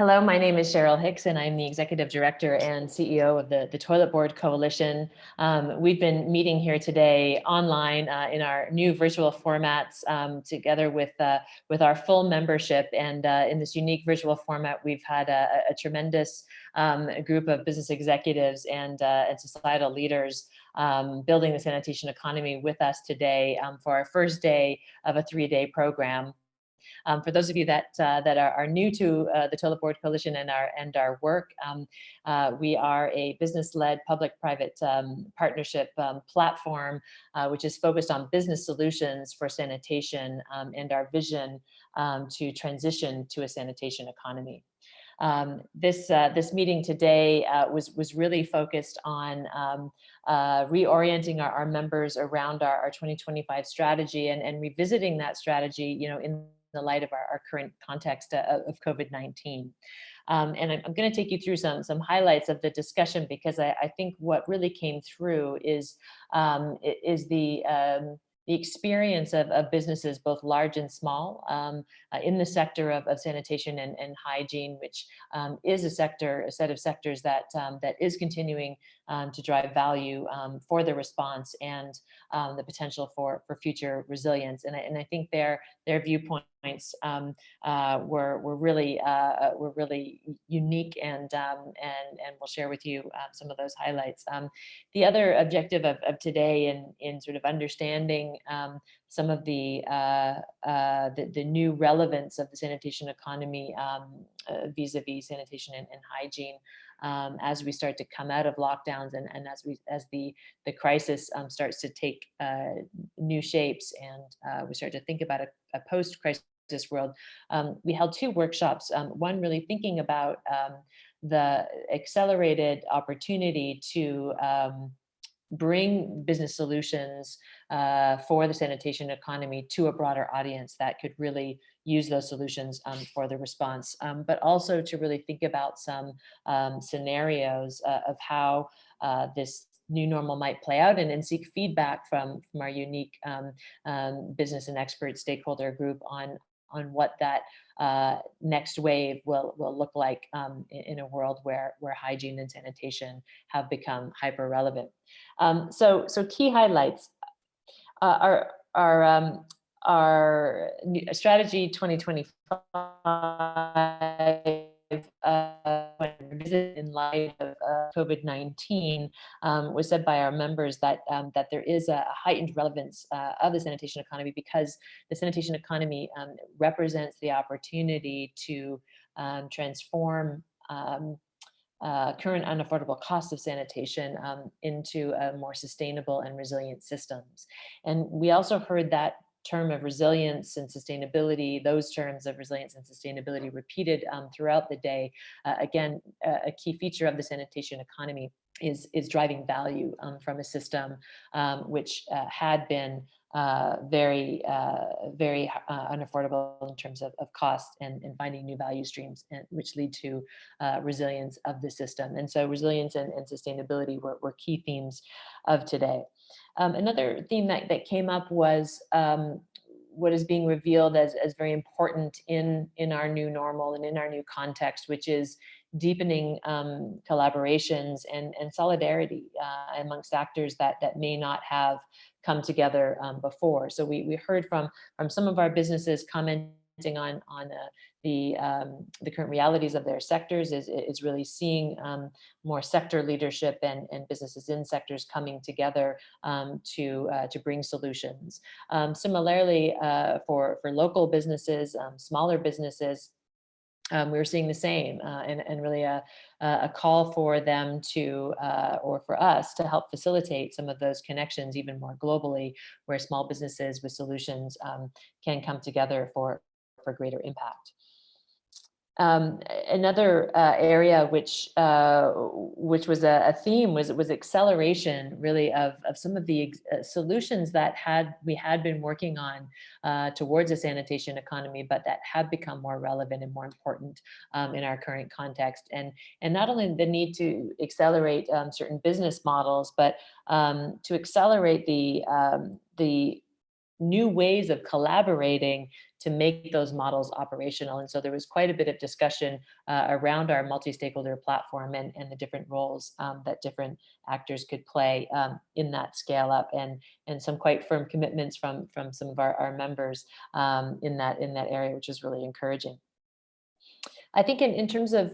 Hello, my name is Cheryl Hicks, and I'm the Executive Director and CEO of the Toilet Board Coalition. We've been meeting here today online in our new virtual formats together with our full membership. And in this unique virtual format, we've had a tremendous group of business executives and societal leaders building the sanitation economy with us today for our first day of a 3-day program. For those of you that are new to the Toilet Board Coalition and our work, we are a business-led public-private partnership platform, which is focused on business solutions for sanitation and our vision to transition to a sanitation economy. This meeting today was really focused on reorienting our members around our 2025 strategy and revisiting that strategy, in the light of our current context of COVID-19. And I'm going to take you through some highlights of the discussion, because I think what really came through is the experience of businesses, both large and small, in the sector of sanitation and hygiene, which is a set of sectors that is continuing to drive value for the response and the potential for future resilience. And I think their viewpoints were really unique, and we'll share with you some of those highlights. The other objective of today in sort of understanding some of the new relevance of the sanitation economy vis-a-vis sanitation and hygiene as we start to come out of lockdowns and as the crisis starts to take new shapes, and we start to think about a post-crisis world. We held 2 workshops, one really thinking about the accelerated opportunity to bring business solutions for the sanitation economy to a broader audience that could really use those solutions for the response, but also to really think about some scenarios of how this new normal might play out, and seek feedback from our unique business and expert stakeholder group on what that next wave will look like in a world where hygiene and sanitation have become hyper relevant. So key highlights are our strategy 2025 in light of COVID-19 was said by our members that there is a heightened relevance of the sanitation economy, because the sanitation economy represents the opportunity to transform current unaffordable costs of sanitation into a more sustainable and resilient systems. And we also heard that term of resilience and sustainability, those terms of resilience and sustainability repeated throughout the day. Again, a key feature of the sanitation economy is driving value from a system which had been very unaffordable in terms of cost, and finding new value streams, which lead to resilience of the system. And so resilience and sustainability were key themes of today. Another theme that came up was what is being revealed as very important in our new normal and in our new context, which is deepening collaborations and solidarity amongst actors that may not have come together before. So we heard from some of our businesses commenting on the current realities of their sectors is really seeing more sector leadership and businesses in sectors coming together to bring solutions. Similarly, for local businesses, smaller businesses, we were seeing the same, and really a call for them to, or for us to help facilitate some of those connections even more globally, where small businesses with solutions can come together for greater impact. Another area which was a theme was acceleration, really, of some of the solutions that we had been working on towards a sanitation economy, but that have become more relevant and more important in our current context. And not only the need to accelerate certain business models, but to accelerate the new ways of collaborating to make those models operational. And so there was quite a bit of discussion around our multi-stakeholder platform and the different roles that different actors could play in that scale up, and some quite firm commitments from some of our members in that area, which is really encouraging. I think in terms of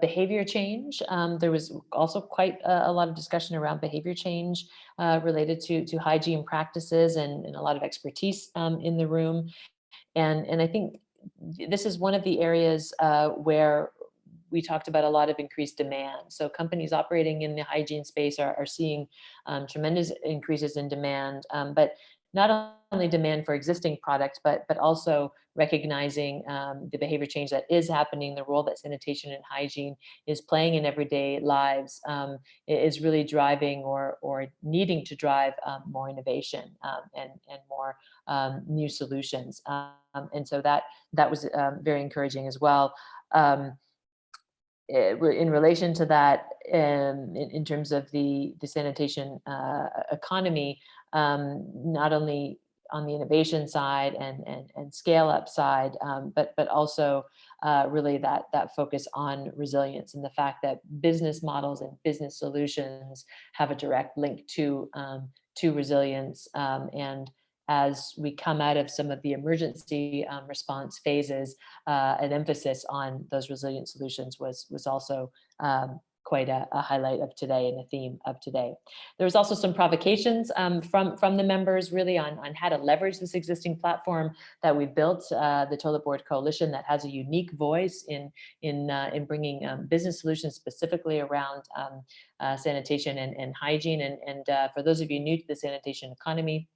behavior change, there was also quite a lot of discussion around behavior change related to hygiene practices, and a lot of expertise in the room. And I think this is one of the areas where we talked about a lot of increased demand. So companies operating in the hygiene space are seeing tremendous increases in demand, but not only demand for existing products, but also recognizing the behavior change that is happening, the role that sanitation and hygiene is playing in everyday lives, is really driving or needing to drive more innovation and more new solutions. And so that was very encouraging as well. In relation to that, in terms of the sanitation economy, not only on the innovation side and scale up side, but also really that focus on resilience, and the fact that business models and business solutions have a direct link to resilience. And as we come out of some of the emergency response phases, an emphasis on those resilient solutions was also quite a highlight of today and a theme of today. There was also some provocations from the members really on how to leverage this existing platform that we've built, the Toilet Board Coalition, that has a unique voice in bringing business solutions specifically around sanitation and hygiene. And for those of you new to the sanitation economy,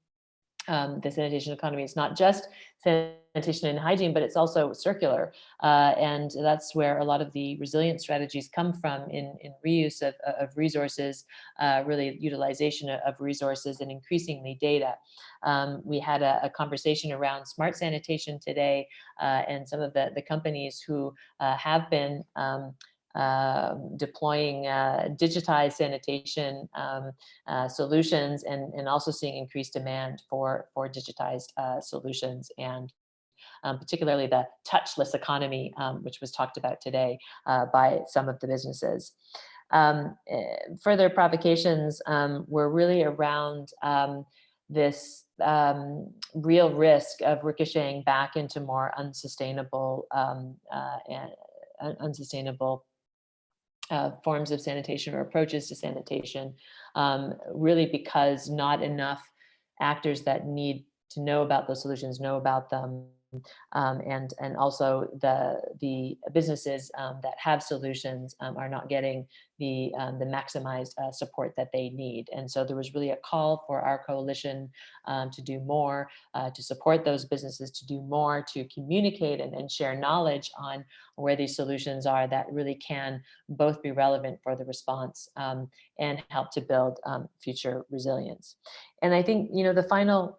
the sanitation economy is not just sanitation and hygiene, but it's also circular. And that's where a lot of the resilient strategies come from in reuse of resources, really utilization of resources, and increasingly data. We had a conversation around smart sanitation today, and some of the companies who have been deploying digitized sanitation solutions, and also seeing increased demand for digitized solutions, and particularly the touchless economy, which was talked about today by some of the businesses. Further provocations were really around this real risk of ricocheting back into more unsustainable forms of sanitation or approaches to sanitation, really because not enough actors that need to know about those solutions know about them. And also the businesses that have solutions are not getting the maximized support that they need. And so there was really a call for our coalition to do more, to support those businesses, to do more, to communicate and share knowledge on where these solutions are that really can both be relevant for the response and help to build future resilience. And I think, the final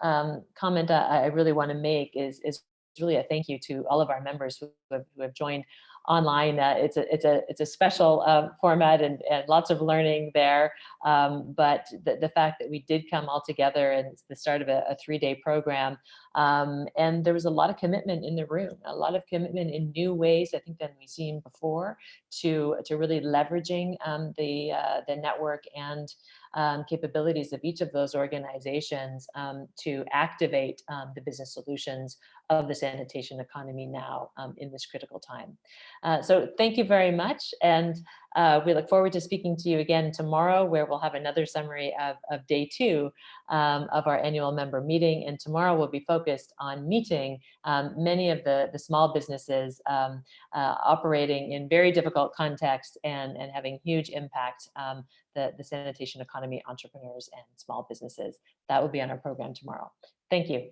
comment I really want to make is really a thank you to all of our members who have joined online. It's a special format, and lots of learning there. But the fact that we did come all together, and it's the start of a 3-day program, and there was a lot of commitment in the room, a lot of commitment in new ways, I think, than we've seen before, to really leveraging the network and capabilities of each of those organizations to activate the business solutions of the sanitation economy now in this critical time. So thank you very much. And we look forward to speaking to you again tomorrow, where we'll have another summary of day 2 of our annual member meeting. And tomorrow we'll be focused on meeting many of the small businesses operating in very difficult contexts and having huge impact, the sanitation economy entrepreneurs and small businesses. That will be on our program tomorrow. Thank you.